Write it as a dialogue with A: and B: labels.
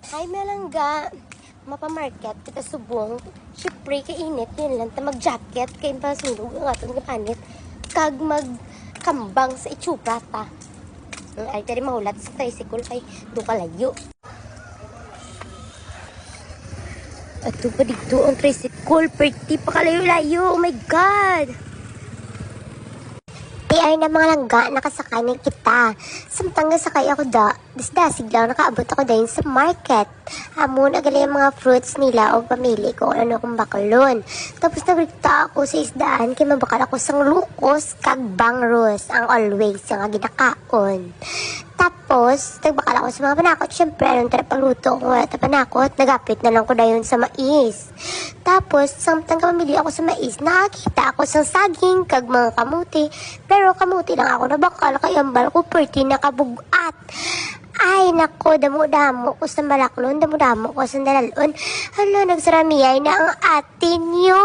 A: Hi, Melangga. Mapamarket, kita subong. Siyempre, kainit. Yun lang, ta mag-jacket. Kaya pasulog ang atong kapanit. Kag magkambang sa itsura ta. Ay, tari mahulat sa tricycle kay dukalayo. At pa dito ang tricycle. Pretty pa kalayo-layo. Oh my God! Ay na mga langga, nakasakay na kita. Samtang nasakay ako dasig lang, nakaabot ako dahil sa market. Amo, nagali ang mga fruits nila o pamili ko ano kung bakalon. Tapos nagrikta ako sa isdaan, kaya mabakal ako sang lukos, kag bangros, ang always, yung ginakaon. Tapos, nagbakal ako sa mga panakot. Siyempre, anong pagluto ko wala panakot, nagapit na lang ko dayon sa mais. Tapos, samtang kamamili ako sa mais, nakakita ako sa saging, kag mga kamuti. Pero kamuti lang ako nabakal, kaya ambal ko perti nakabugat. Ay, nako, damo-damo ko sa balaklon, damo-damo ko sa dalalon. Hala, nagsaramiyay na ang atin nyo.